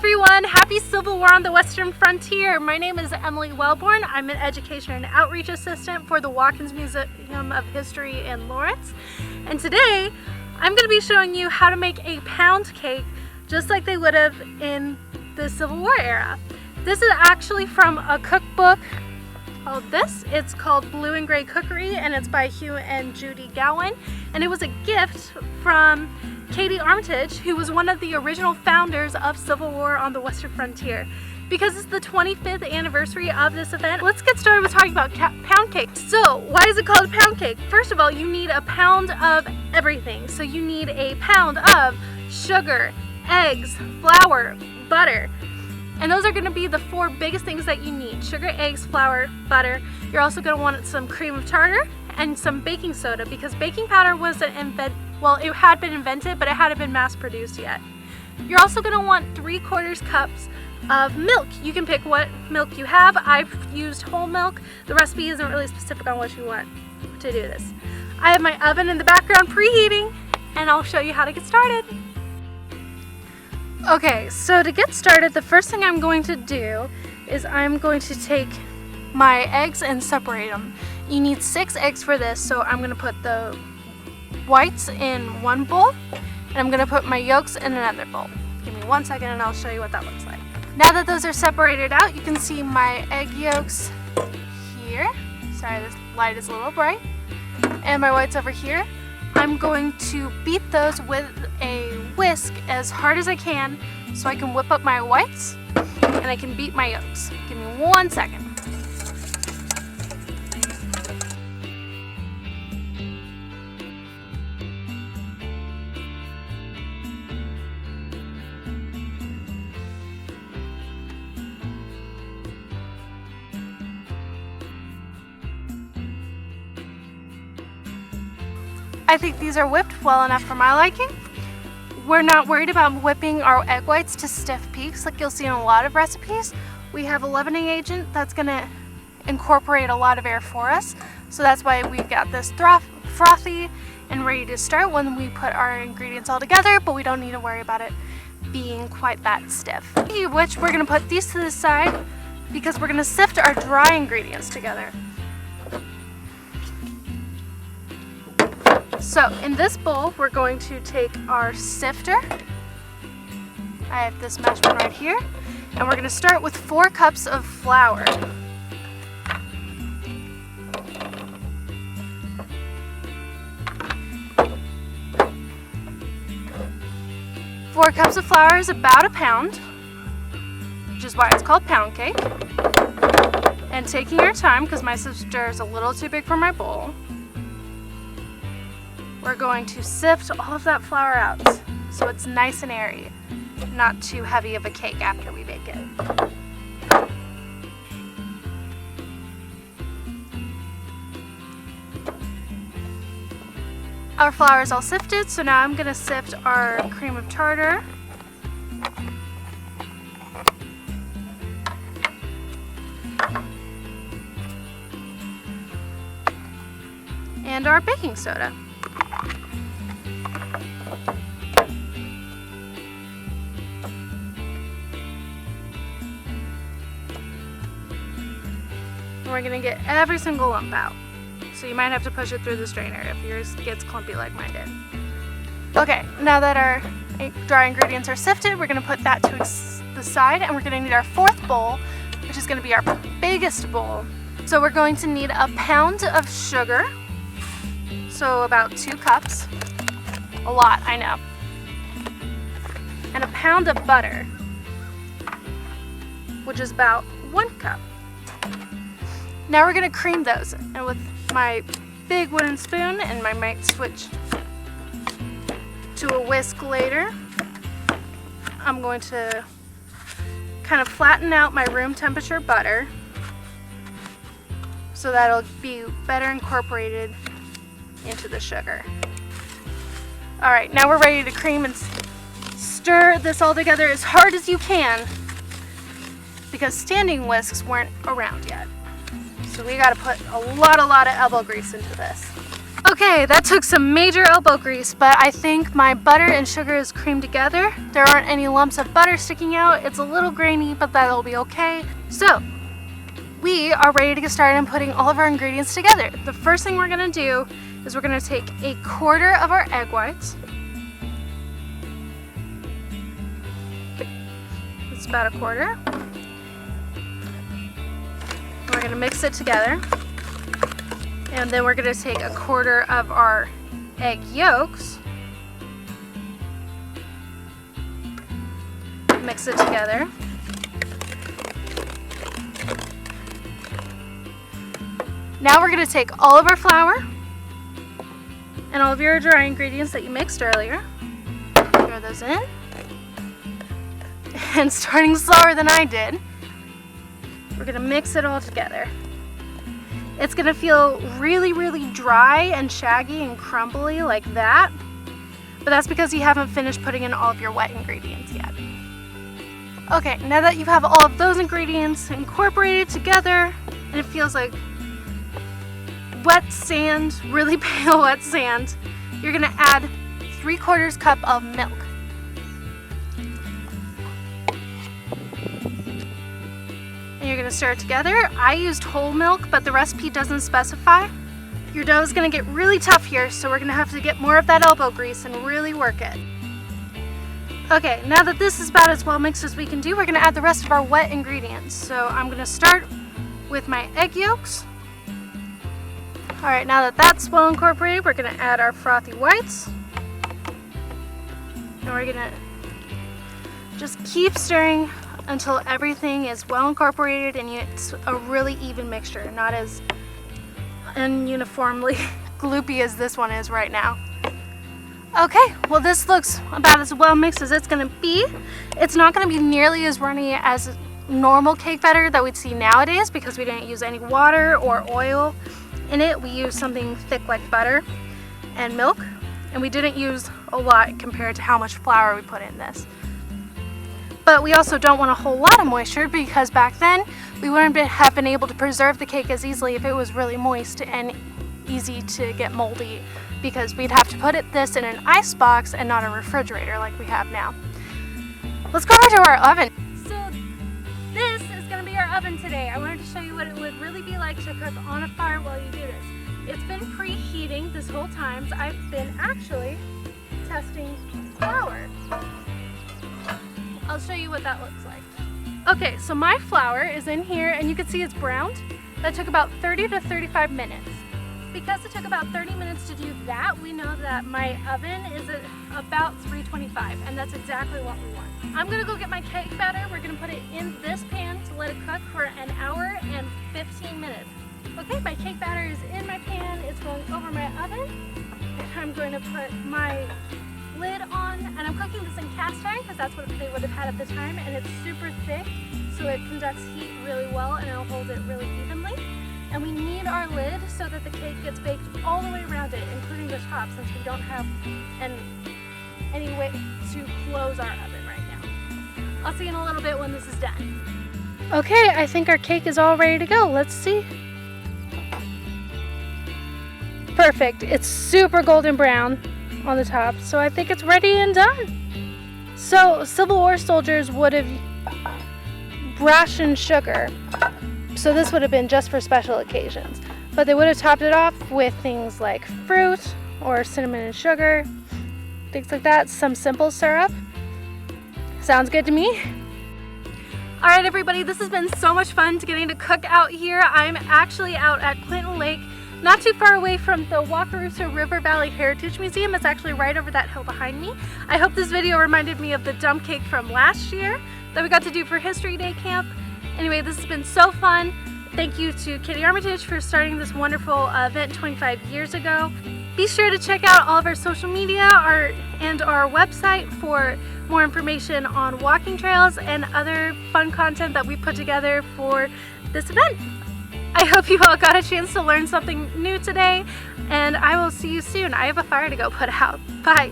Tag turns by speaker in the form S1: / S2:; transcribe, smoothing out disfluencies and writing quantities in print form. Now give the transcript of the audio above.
S1: everyone, happy Civil War on the Western Frontier. My name is Emily Wellborn. I'm an Education and Outreach Assistant for the Watkins Museum of History in Lawrence. And today, I'm going to be showing you how to make a pound cake just like they would have in the Civil War era. This is actually from a cookbook called this. It's called Blue and Gray Cookery, and it's by Hugh and Judy Gowan. And it was a gift from Katie Armitage, who was one of the original founders of Civil War on the Western Frontier. Because it's the 25th anniversary of this event, let's get started with talking about pound cake. So, why is it called a pound cake? First of all, you need a pound of everything. So you need a pound of sugar, eggs, flour, butter. And those are going to be the four biggest things that you need: sugar, eggs, flour, butter. You're also going to want some cream of tartar and some baking soda, because baking powder wasn't it had been invented, but it hadn't been mass produced yet. You're also going to want 3/4 cups of milk. You can pick what milk you have. I've used whole milk. The recipe isn't really specific on what you want to do this. I have my oven in the background preheating, and I'll show you how to get started. Okay, so to get started, the first thing I'm going to do is I'm going to take my eggs and separate them. You need 6 eggs for this, so I'm going to put the whites in one bowl, and I'm going to put my yolks in another bowl. Give me 1 second and I'll show you what that looks like. Now that those are separated out, you can see my egg yolks here. Sorry, this light is a little bright. And my whites over here. I'm going to beat those with a whisk as hard as I can so I can whip up my whites and I can beat my yolks. Give me 1 second. I think these are whipped well enough for my liking. We're not worried about whipping our egg whites to stiff peaks like you'll see in a lot of recipes. We have a leavening agent that's going to incorporate a lot of air for us. So that's why we've got this frothy and ready to start when we put our ingredients all together, but we don't need to worry about it being quite that stiff. Speaking of which, we're going to put these to the side because we're going to sift our dry ingredients together. So in this bowl, we're going to take our sifter. I have this measurement right here. And we're going to start with 4 cups of flour. Four cups of flour is about a pound, which is why it's called pound cake. And taking your time, because my sifter is a little too big for my bowl, we're going to sift all of that flour out so it's nice and airy, not too heavy of a cake after we bake it. Our flour is all sifted, so now I'm going to sift our cream of tartar. And our baking soda. We're going to get every single lump out. So you might have to push it through the strainer if yours gets clumpy like mine did. Okay, now that our dry ingredients are sifted, we're going to put that to the side, and we're going to need our 4th bowl, which is going to be our biggest bowl. So we're going to need a pound of sugar, so about 2 cups. A lot, I know. And a pound of butter, which is about 1 cup. Now we're going to cream those, and with my big wooden spoon, and I might switch to a whisk later, I'm going to kind of flatten out my room temperature butter so that it'll be better incorporated into the sugar. Alright, now we're ready to cream and stir this all together as hard as you can, because standing whisks weren't around yet. So we gotta put a lot of elbow grease into this. Okay, that took some major elbow grease, but I think my butter and sugar is creamed together. There aren't any lumps of butter sticking out. It's a little grainy, but that'll be okay. So, we are ready to get started on putting all of our ingredients together. The first thing we're gonna do is we're gonna take a quarter of our egg whites. It's about a quarter. We're gonna mix it together. And then we're gonna take a quarter of our egg yolks, mix it together. Now we're gonna take all of our flour and all of your dry ingredients that you mixed earlier, throw those in. And starting slower than I did, we're gonna mix it all together. It's gonna feel really, really dry and shaggy and crumbly like that, but that's because you haven't finished putting in all of your wet ingredients yet. Okay, now that you have all of those ingredients incorporated together, and it feels like wet sand, really pale wet sand, you're gonna add 3/4 cup of milk. And you're gonna stir it together. I used whole milk, but the recipe doesn't specify. Your dough is gonna get really tough here, so we're gonna have to get more of that elbow grease and really work it. Okay, now that this is about as well mixed as we can do, we're gonna add the rest of our wet ingredients. So I'm gonna start with my egg yolks. All right, now that that's well incorporated, we're gonna add our frothy whites. And we're gonna just keep stirring until everything is well incorporated and it's a really even mixture, not as ununiformly gloopy as this one is right now. Okay, well this looks about as well mixed as it's gonna be. It's not gonna be nearly as runny as normal cake batter that we'd see nowadays because we didn't use any water or oil in it. We used something thick like butter and milk, and we didn't use a lot compared to how much flour we put in this. But we also don't want a whole lot of moisture because back then we wouldn't have been able to preserve the cake as easily if it was really moist and easy to get moldy, because we'd have to put this in an ice box and not a refrigerator like we have now. Let's go over to our oven. So this is going to be our oven today. I wanted to show you what it would really be like to cook on a fire while you do this. It's been preheating this whole time, so I've been actually testing flour. I'll show you what that looks like. Okay, so my flour is in here and you can see it's browned. That took about 30 to 35 minutes. Because it took about 30 minutes to do that, we know that my oven is at about 325, and that's exactly what we want. I'm gonna go get my cake batter. We're gonna put it in this pan to let it cook for an hour and 15 minutes. Okay, my cake batter is in my pan. It's going over my oven. I'm going to put my lid on, and I'm cooking this in cast iron because that's what they would have had at the time, and it's super thick, so it conducts heat really well and it'll hold it really evenly. And we need our lid so that the cake gets baked all the way around it, including the top, since we don't have any way to close our oven right now. I'll see you in a little bit when this is done. Okay, I think our cake is all ready to go. Let's see. Perfect. It's super golden brown on the top, so I think it's ready and done. So Civil War soldiers would have rationed sugar, so this would have been just for special occasions, but they would have topped it off with things like fruit or cinnamon and sugar, things like that, some simple syrup. Sounds good to me. All right, everybody, this has been so much fun getting to cook out here. I'm actually out at Clinton Lake, not too far away from the Wakarusa River Valley Heritage Museum. It's actually right over that hill behind me. I hope this video reminded me of the dump cake from last year that we got to do for History Day Camp. Anyway, this has been so fun. Thank you to Kitty Armitage for starting this wonderful event 25 years ago. Be sure to check out all of our social media and our website for more information on walking trails and other fun content that we put together for this event. I hope you all got a chance to learn something new today, and I will see you soon. I have a fire to go put out. Bye.